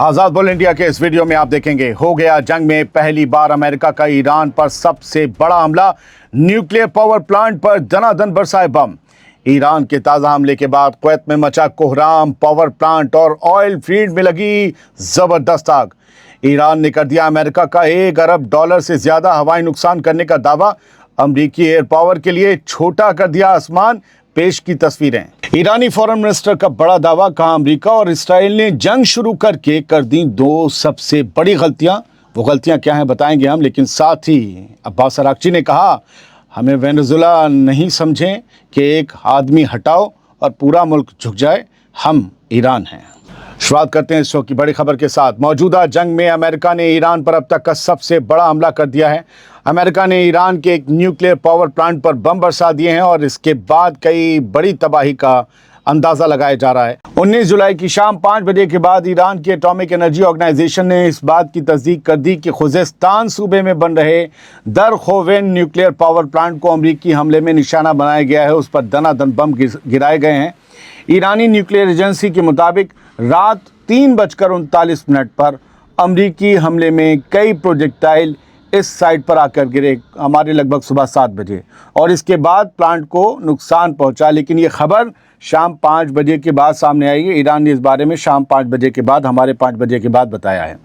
आजाद बोल इंडिया के इस वीडियो में आप देखेंगे, हो गया जंग में पहली बार अमेरिका का ईरान पर सबसे बड़ा हमला। न्यूक्लियर पावर प्लांट पर दनादन बरसाए बम। ईरान के ताज़ा हमले के बाद कुवैत में मचा कोहराम। पावर प्लांट और ऑयल फील्ड में लगी जबरदस्त आग। ईरान ने कर दिया अमेरिका का $1 अरब से ज्यादा हवाई नुकसान करने का दावा। अमरीकी एयर पावर के लिए छोटा कर दिया आसमान। पेश की तस्वीरें। ईरानी फॉरेन मिनिस्टर का बड़ा दावा, कहा अमेरिका और इसराइल ने जंग शुरू करके कर दी दो सबसे बड़ी गलतियां। वो गलतियां क्या हैं बताएंगे हम, लेकिन साथ ही अब्बास अरागची ने कहा हमें वेनेजुएला नहीं समझें कि एक आदमी हटाओ और पूरा मुल्क झुक जाए, हम ईरान हैं। शुरुआत करते हैं इस शो की बड़ी खबर के साथ। मौजूदा जंग में अमेरिका ने ईरान पर अब तक का सबसे बड़ा हमला कर दिया है। अमेरिका ने ईरान के एक न्यूक्लियर पावर प्लांट पर बम बरसा दिए हैं और इसके बाद कई बड़ी तबाही का अंदाज़ा लगाया जा रहा है। 19 जुलाई की शाम 5 बजे के बाद ईरान की एटॉमिक एनर्जी ऑर्गेनाइजेशन ने इस बात की तस्दीक कर दी कि खुजेस्तान सूबे में बन रहे दर खोवेन न्यूक्लियर पावर प्लांट को अमरीकी हमले में निशाना बनाया गया है। उस पर दनादन बम गिराए गए हैं। ईरानी न्यूक्लियर एजेंसी के मुताबिक रात 3:39 पर अमरीकी हमले में कई प्रोजेक्टाइल इस साइट पर आकर गिरे, हमारे लगभग सुबह 7 बजे, और इसके बाद प्लांट को नुकसान पहुंचा। लेकिन ये खबर शाम 5 बजे के बाद सामने आई है। ईरान ने इस बारे में शाम 5 बजे के बाद, हमारे 5 बजे के बाद बताया है।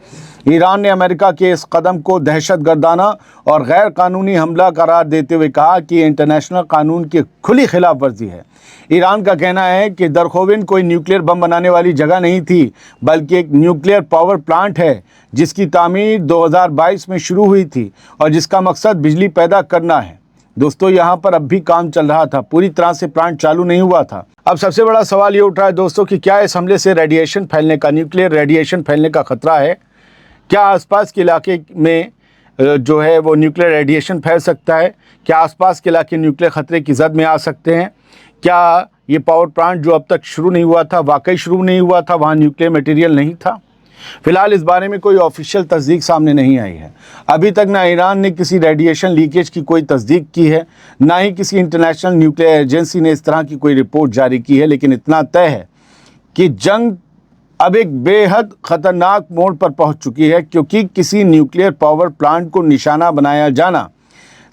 ईरान ने अमेरिका के इस कदम को दहशतगर्दाना और गैर कानूनी हमला करार देते हुए कहा कि इंटरनेशनल कानून की खुली खिलाफ वर्जी है। ईरान का कहना है कि दरखोविन कोई न्यूक्लियर बम बनाने वाली जगह नहीं थी, बल्कि एक न्यूक्लियर पावर प्लांट है जिसकी तामीर 2022 में शुरू हुई थी और जिसका मकसद बिजली पैदा करना है। दोस्तों, यहाँ पर अब भी काम चल रहा था, पूरी तरह से प्लांट चालू नहीं हुआ था। अब सबसे बड़ा सवाल ये उठ रहा है दोस्तों कि क्या इस हमले से रेडिएशन फैलने का, न्यूक्लियर रेडिएशन फैलने का खतरा है? क्या आसपास के इलाके में जो है वो न्यूक्लियर रेडिएशन फैल सकता है? क्या आसपास के इलाके न्यूक्लियर खतरे की जद में आ सकते हैं? क्या ये पावर प्लांट जो अब तक शुरू नहीं हुआ था, वाकई शुरू नहीं हुआ था, वहाँ न्यूक्लियर मटेरियल नहीं था? फिलहाल इस बारे में कोई ऑफिशियल तस्दीक सामने नहीं आई है। अभी तक ना ईरान ने किसी रेडिएशन लीकेज की कोई तस्दीक की है, ना ही किसी इंटरनेशनल न्यूक्लियर एजेंसी ने इस तरह की कोई रिपोर्ट जारी की है। लेकिन इतना तय है कि जंग अब एक बेहद ख़तरनाक मोड़ पर पहुंच चुकी है, क्योंकि किसी न्यूक्लियर पावर प्लांट को निशाना बनाया जाना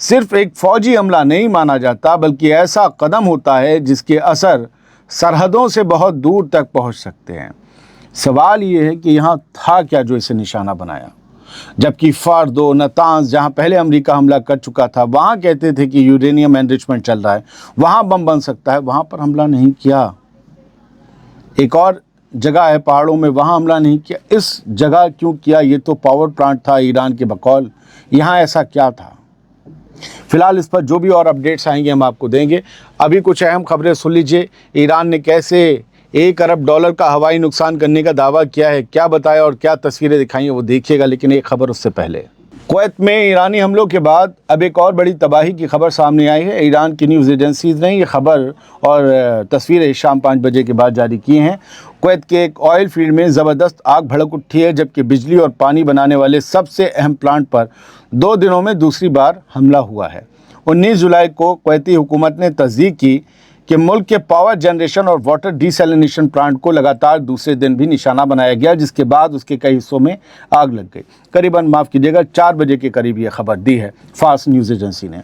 सिर्फ एक फ़ौजी हमला नहीं माना जाता, बल्कि ऐसा कदम होता है जिसके असर सरहदों से बहुत दूर तक पहुंच सकते हैं। सवाल ये है कि यहाँ था क्या जो इसे निशाना बनाया, जबकि फार्दो, नतांज, जहाँ पहले अमेरिका हमला कर चुका था, वहाँ कहते थे कि यूरेनियम एनरिचमेंट चल रहा है, वहाँ बम बन सकता है, वहाँ पर हमला नहीं किया। एक और जगह है पहाड़ों में, वहाँ हमला नहीं किया। इस जगह क्यों किया? ये तो पावर प्लांट था ईरान के बकौल, यहाँ ऐसा क्या था? फिलहाल इस पर जो भी और अपडेट्स आएंगे हम आपको देंगे। अभी कुछ अहम खबरें सुन लीजिए। ईरान ने कैसे $1 अरब का हवाई नुकसान करने का दावा किया है, क्या बताया और क्या तस्वीरें दिखाई हैं, वो देखिएगा। लेकिन एक खबर उससे पहले, कुवैत में ईरानी हमलों के बाद अब एक और बड़ी तबाही की खबर सामने आई है। ईरान की न्यूज़ एजेंसीज ने ये खबर और तस्वीरें शाम 5 बजे के बाद जारी की हैं। कुवैत के एक ऑयल फील्ड में ज़बरदस्त आग भड़क उठी है, जबकि बिजली और पानी बनाने वाले सबसे अहम प्लांट पर 2 दिनों में दूसरी बार हमला हुआ है। 19 जुलाई को कुवैती हुकूमत ने तस्दीक की कि मुल्क के पावर जनरेशन और वाटर डिसैलिनेशन प्लांट को लगातार दूसरे दिन भी निशाना बनाया गया, जिसके बाद उसके कई हिस्सों में आग लग गई। करीबन, माफ़ कीजिएगा, 4 बजे के करीब ये खबर दी है फास्ट न्यूज़ एजेंसी ने।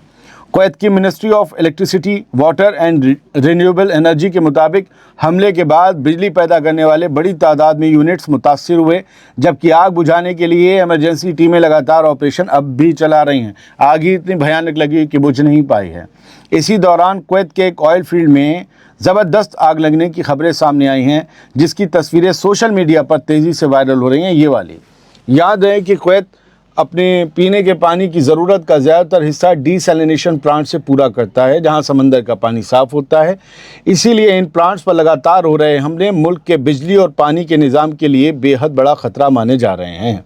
कुवैत की ministry of electricity, water and renewable energy के मुताबिक हमले के बाद बिजली पैदा करने वाले बड़ी तादाद में यूनिट्स मुतासिर हुए, जबकि आग बुझाने के लिए इमरजेंसी टीमें लगातार ऑपरेशन अब भी चला रही हैं। आग ही इतनी भयानक लगी कि बुझ नहीं पाई है। इसी दौरान कुवैत के एक ऑयल फील्ड में ज़बरदस्त आग लगने की खबरें सामने आई हैं, जिसकी तस्वीरें सोशल मीडिया पर तेज़ी से वायरल हो रही हैं। ये वाली, याद है कि कुवैत अपने पीने के पानी की ज़रूरत का ज़्यादातर हिस्सा डिसैलिनेशन प्लांट से पूरा करता है, जहां समंदर का पानी साफ़ होता है। इसीलिए इन प्लांट्स पर लगातार हो रहे हमले मुल्क के बिजली और पानी के निज़ाम के लिए बेहद बड़ा ख़तरा माने जा रहे हैं।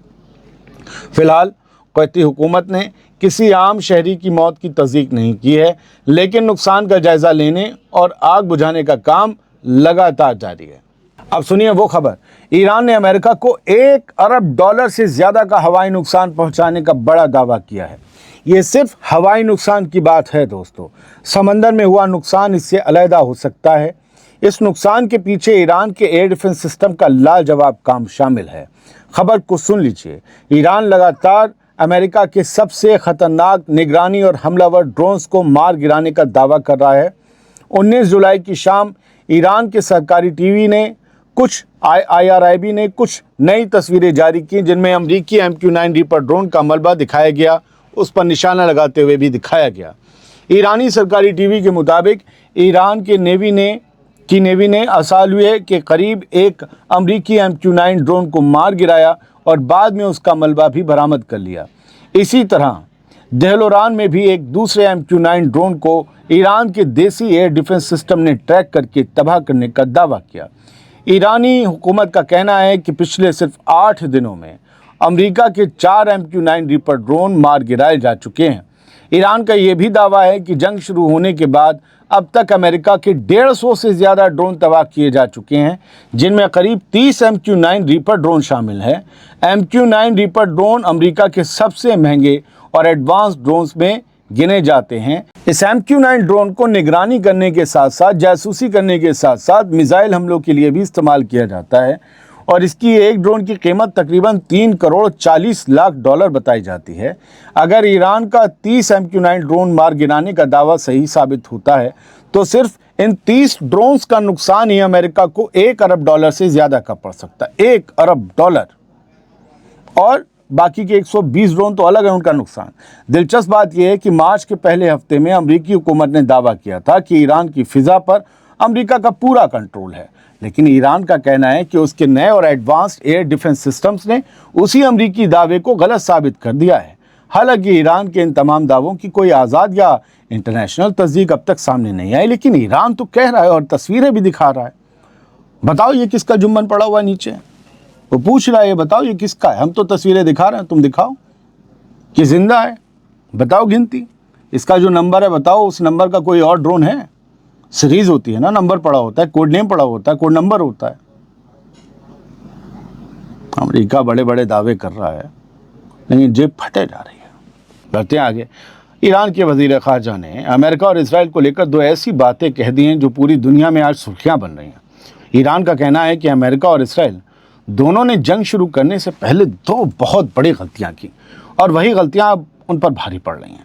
फ़िलहाल कुवैती हुकूमत ने किसी आम शहरी की मौत की तस्दीक नहीं की है, लेकिन नुकसान का जायज़ा लेने और आग बुझाने का काम लगातार जारी है। अब सुनिए वो खबर। ईरान ने अमेरिका को $1 अरब से ज़्यादा का हवाई नुकसान पहुंचाने का बड़ा दावा किया है। ये सिर्फ हवाई नुकसान की बात है दोस्तों, समंदर में हुआ नुकसान इससे अलहदा हो सकता है। इस नुकसान के पीछे ईरान के एयर डिफेंस सिस्टम का लाजवाब काम शामिल है। खबर को सुन लीजिए। ईरान लगातार अमेरिका के सबसे खतरनाक निगरानी और हमलावर ड्रोन्स को मार गिराने का दावा कर रहा है। 19 जुलाई की शाम ईरान के सरकारी टीवी ने IRIB ने कुछ नई तस्वीरें जारी की, जिनमें अमरीकी MQ-9 रीपर ड्रोन का मलबा दिखाया गया, उस पर निशाना लगाते हुए भी दिखाया गया। ईरानी सरकारी टीवी के मुताबिक ईरान के नेवी ने असालुए के करीब एक अमरीकी MQ-9 ड्रोन को मार गिराया और बाद में उसका मलबा भी बरामद कर लिया। इसी तरह देहलोरान में भी एक दूसरे MQ-9 ड्रोन को ईरान के देसी एयर डिफेंस सिस्टम ने ट्रैक करके तबाह करने का दावा किया। ईरानी हुकूमत का कहना है कि पिछले सिर्फ 8 दिनों में अमेरिका के 4 MQ-9 रीपर ड्रोन मार गिराए जा चुके हैं। ईरान का यह भी दावा है कि जंग शुरू होने के बाद अब तक अमेरिका के 150 से ज़्यादा ड्रोन तबाह किए जा चुके हैं, जिनमें करीब 30 MQ-9 रीपर ड्रोन शामिल हैं। MQ-9 रीपर ड्रोन अमेरिका के सबसे महंगे और एडवांस ड्रोन्स में गिने जाते हैं। इस MQ-9 ड्रोन को निगरानी करने के साथ साथ जासूसी करने के साथ साथ मिसाइल हमलों के लिए भी इस्तेमाल किया जाता है और इसकी एक ड्रोन की कीमत तकरीबन 3 करोड़ 40 लाख डॉलर बताई जाती है। अगर ईरान का 30 MQ-9 ड्रोन मार गिराने का दावा सही साबित होता है तो सिर्फ इन 30 ड्रोन्स का नुकसान ही अमेरिका को 1 अरब डॉलर से ज़्यादा का पड़ सकता है। 1 अरब डॉलर। और बाकी के 120 ड्रोन तो अलग है उनका नुकसान। दिलचस्प बात यह है कि मार्च के पहले हफ्ते में अमेरिकी हुकूमत ने दावा किया था कि ईरान की फ़िज़ा पर अमेरिका का पूरा कंट्रोल है, लेकिन ईरान का कहना है कि उसके नए और एडवांस्ड एयर डिफेंस सिस्टम्स ने उसी अमेरिकी दावे को गलत साबित कर दिया है। हालांकि ईरान के इन तमाम दावों की कोई आज़ाद या इंटरनेशनल तस्दीक अब तक सामने नहीं आई, लेकिन ईरान तो कह रहा है और तस्वीरें भी दिखा रहा है। बताओ ये किसका जुम्मन पड़ा हुआ है नीचे? वो पूछ रहा है, बताओ ये किसका है? हम तो तस्वीरें दिखा रहे हैं, तुम दिखाओ कि जिंदा है। बताओ गिनती, इसका जो नंबर है बताओ, उस नंबर का कोई और ड्रोन है? सीरीज होती है ना, नंबर पड़ा होता है, कोड नेम पड़ा होता है, कोड नंबर होता है। अमेरिका बड़े बड़े दावे कर रहा है लेकिन जेब फटे जा रही है। बढ़ते हैं आगे। ईरान के वज़ीर ख़ारजा ने अमेरिका और इसराइल को लेकर 2 ऐसी बातें कह दी हैं जो पूरी दुनिया में आज सुर्खियां बन रही हैं। ईरान का कहना है कि अमेरिका और इसराइल दोनों ने जंग शुरू करने से पहले 2 बहुत बड़ी गलतियां की और वही गलतियां अब उन पर भारी पड़ रही हैं।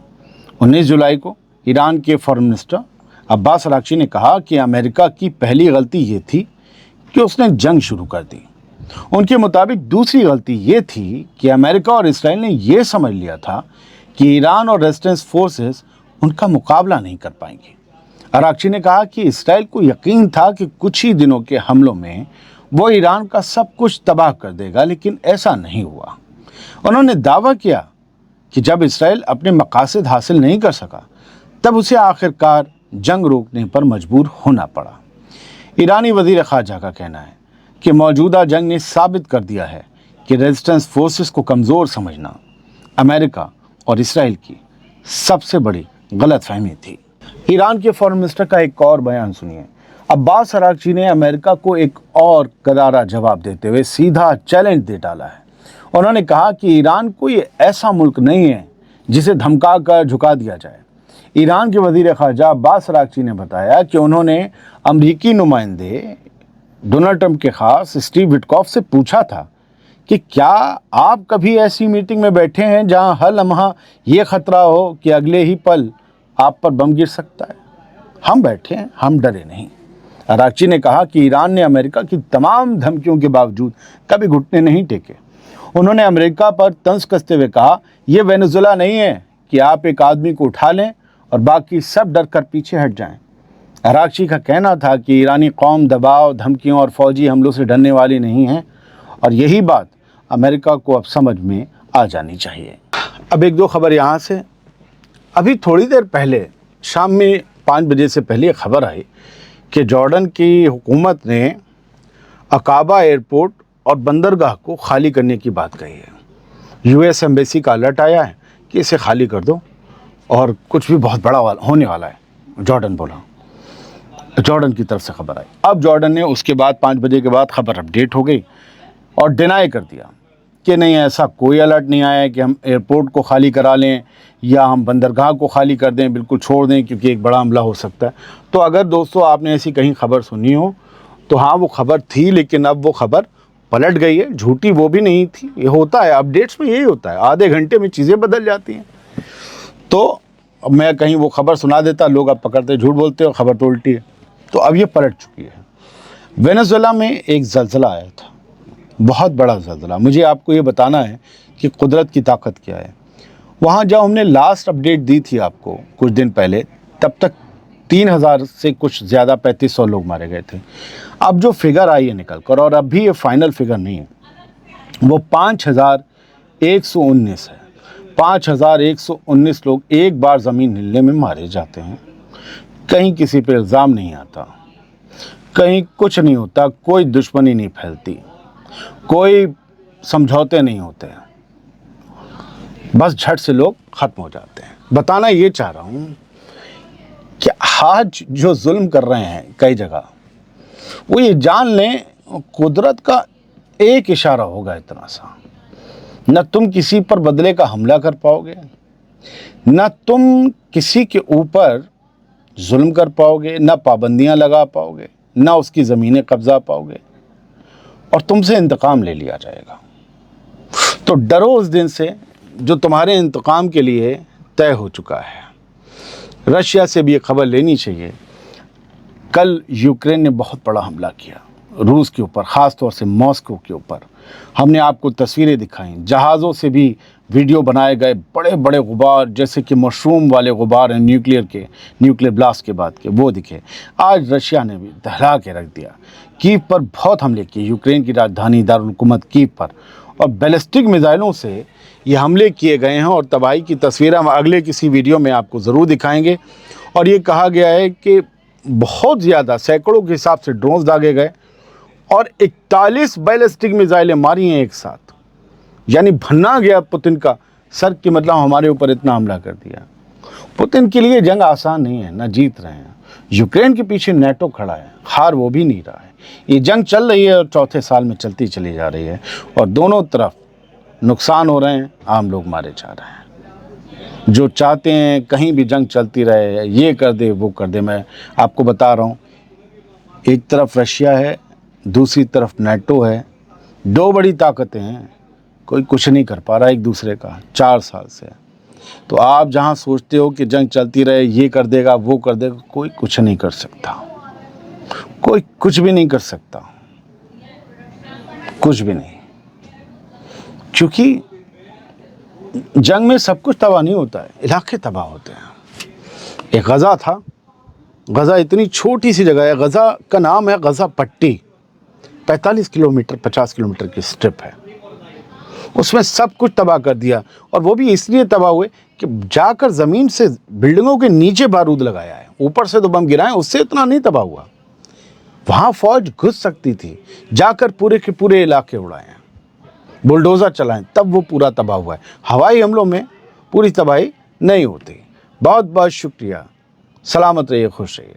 19 जुलाई को ईरान के फॉरेन मिनिस्टर अब्बास अरागची ने कहा कि अमेरिका की पहली गलती ये थी कि उसने जंग शुरू कर दी। उनके मुताबिक दूसरी गलती ये थी कि अमेरिका और इसराइल ने यह समझ लिया था कि ईरान और रेजिस्टेंस फोर्सेस उनका मुकाबला नहीं कर पाएंगे। अरागची ने कहा कि इसराइल को यकीन था कि कुछ ही दिनों के हमलों में वो ईरान का सब कुछ तबाह कर देगा, लेकिन ऐसा नहीं हुआ। उन्होंने दावा किया कि जब इसराइल अपने मकासद हासिल नहीं कर सका तब उसे आखिरकार जंग रोकने पर मजबूर होना पड़ा। ईरानी वज़ीर ख़ारजा का कहना है कि मौजूदा जंग ने साबित कर दिया है कि रेजिस्टेंस फोर्सेस को कमज़ोर समझना अमेरिका और इसराइल की सबसे बड़ी गलतफहमी थी। ईरान के फॉरेन मिनिस्टर का एक और बयान सुनिए। अब्बास अरागची ने अमेरिका को एक और करारा जवाब देते हुए सीधा चैलेंज दे डाला है। उन्होंने कहा कि ईरान कोई ऐसा मुल्क नहीं है जिसे धमका कर झुका दिया जाए। ईरान के वज़ीर ख़ारजा अब्बास अरागची ने बताया कि उन्होंने अमरीकी नुमाइंदे डोनाल्ड ट्रंप के ख़ास स्टीव विटकॉफ से पूछा था कि क्या आप कभी ऐसी मीटिंग में बैठे हैं जहां हर लम्हा ये ख़तरा हो कि अगले ही पल आप पर बम गिर सकता है? हम बैठे हैं, हम डरे नहीं। अरागची ने कहा कि ईरान ने अमेरिका की तमाम धमकियों के बावजूद कभी घुटने नहीं टेके। उन्होंने अमेरिका पर तंज कसते हुए कहा, यह वेनेजुएला नहीं है कि आप एक आदमी को उठा लें और बाकी सब डर कर पीछे हट जाएं। अरागची का कहना था कि ईरानी कौम दबाव, धमकियों और फौजी हमलों से डरने वाली नहीं है और यही बात अमेरिका को अब समझ में आ जानी चाहिए। अब 1-2 खबर यहाँ से। अभी थोड़ी देर पहले शाम में 5 बजे से पहले खबर आई कि जॉर्डन की हुकूमत ने अकाबा एयरपोर्ट और बंदरगाह को खाली करने की बात कही है। US एम्बेसी का अलर्ट आया है कि इसे खाली कर दो और कुछ भी बहुत बड़ा होने वाला है, जॉर्डन बोला। जॉर्डन की तरफ से खबर आई। अब जॉर्डन ने उसके बाद 5 बजे के बाद खबर अपडेट हो गई और डिनाई कर दिया کہ نہیں ایسا کوئی الرٹ نہیں آیا ہے کہ ہم ایئرپورٹ کو خالی کرا لیں یا ہم بندرگاہ کو خالی کر دیں، بالکل چھوڑ دیں، کیونکہ ایک بڑا حملہ ہو سکتا ہے۔ تو اگر دوستو آپ نے ایسی کہیں خبر سنی ہو تو ہاں وہ خبر تھی، لیکن اب وہ خبر پلٹ گئی ہے، جھوٹی وہ بھی نہیں تھی۔ یہ ہوتا ہے اپڈیٹس میں، یہی ہوتا ہے، آدھے گھنٹے میں چیزیں بدل جاتی ہیں۔ تو اب میں کہیں وہ خبر سنا دیتا، لوگ اب پکڑتے جھوٹ بولتے اور خبر تو الٹی ہے۔ تو اب یہ پلٹ چکی ہے۔ وینزویلا میں ایک زلزلہ آیا تھا، بہت بڑا زلزلہ۔ مجھے آپ کو یہ بتانا ہے کہ قدرت کی طاقت کیا ہے۔ وہاں جب ہم نے لاسٹ اپڈیٹ دی تھی آپ کو کچھ دن پہلے، تب تک 3000 سے کچھ زیادہ 3500 لوگ مارے گئے تھے۔ اب جو فگر آئی ہے نکل کر، اور اب بھی یہ فائنل فگر نہیں ہے، وہ 5119 ہے۔ 5119 لوگ ایک بار زمین ہلنے میں مارے جاتے ہیں۔ کہیں کسی پہ الزام نہیں آتا، کہیں کچھ نہیں ہوتا، کوئی دشمنی نہیں پھیلتی، کوئی سمجھوتے نہیں ہوتے، بس جھٹ سے لوگ ختم ہو جاتے ہیں۔ بتانا یہ چاہ رہا ہوں کہ آج جو ظلم کر رہے ہیں کئی جگہ، وہ یہ جان لیں قدرت کا ایک اشارہ ہوگا اتنا سا، نہ تم کسی پر بدلے کا حملہ کر پاؤ گے، نہ تم کسی کے اوپر ظلم کر پاؤ گے، نہ پابندیاں لگا پاؤ گے، نہ اس کی زمینیں قبضہ پاؤ گے، اور تم سے انتقام لے لیا جائے گا۔ تو ڈرو اس دن سے جو تمہارے انتقام کے لیے طے ہو چکا ہے۔ رشیا سے بھی یہ خبر لینی چاہیے، کل یوکرین نے بہت بڑا حملہ کیا روس کے اوپر، خاص طور سے ماسکو کے اوپر۔ ہم نے آپ کو تصویریں دکھائیں، جہازوں سے بھی ویڈیو بنائے گئے، بڑے بڑے غبار جیسے کہ مشروم والے غبار ہیں نیوکلیئر بلاسٹ کے بعد کے، وہ دکھے۔ آج رشیا نے بھی دہلا کے رکھ دیا، کیو پر بہت حملے کیے، یوکرین کی راجدھانی دارالحکومت کیو پر، اور بیلسٹک میزائلوں سے یہ حملے کیے گئے ہیں، اور تباہی کی تصویریں ہم اگلے کسی ویڈیو میں آپ کو ضرور دکھائیں گے۔ اور یہ کہا گیا ہے کہ بہت زیادہ سینکڑوں کے حساب سے ڈرونز داغے گئے، اور 41 بیلسٹک میزائلیں ماری ہیں ایک ساتھ، یعنی بھنا گیا پوتن کا سر کہ مطلب ہمارے اوپر اتنا حملہ کر دیا۔ پوتن کے لیے جنگ آسان نہیں ہے، نہ جیت رہے ہیں۔ یوکرین کے پیچھے نیٹو کھڑا ہے، ہار وہ بھی نہیں رہا ہے۔ یہ جنگ چل رہی ہے اور چوتھے سال میں چلتی چلی جا رہی ہے، اور دونوں طرف نقصان ہو رہے ہیں، عام لوگ مارے جا رہے ہیں۔ جو چاہتے ہیں کہیں بھی جنگ چلتی رہے، یہ کر دے وہ کر دے، میں آپ کو بتا رہا ہوں، ایک طرف رشیا ہے، دوسری طرف نیٹو ہے، دو بڑی طاقتیں ہیں، کوئی کچھ نہیں کر پا رہا ایک دوسرے کا 4 سال سے۔ تو آپ جہاں سوچتے ہو کہ جنگ چلتی رہے، یہ کر دے گا وہ کر دے گا، کوئی کچھ نہیں کر سکتا، کوئی کچھ بھی نہیں کر سکتا، کچھ بھی نہیں، کیونکہ جنگ میں سب کچھ تباہ نہیں ہوتا ہے، علاقے تباہ ہوتے ہیں۔ ایک غزہ تھا، غزہ اتنی چھوٹی سی جگہ ہے، غزہ کا نام ہے غزہ پٹی، 45 کلومیٹر 50 کلومیٹر کی سٹرپ ہے، اس میں سب کچھ تباہ کر دیا۔ اور وہ بھی اس لیے تباہ ہوئے کہ جا کر زمین سے بلڈنگوں کے نیچے بارود لگایا ہے، اوپر سے تو بم گرائے، اس سے اتنا نہیں تباہ ہوا۔ وہاں فوج گھس سکتی تھی، جا کر پورے کے پورے علاقے اڑائے ہیں، بلڈوزر چلائیں، تب وہ پورا تباہ ہوا ہے۔ ہوائی حملوں میں پوری تباہی نہیں ہوتی۔ بہت بہت شکریہ، سلامت رہیے، خوش رہیے۔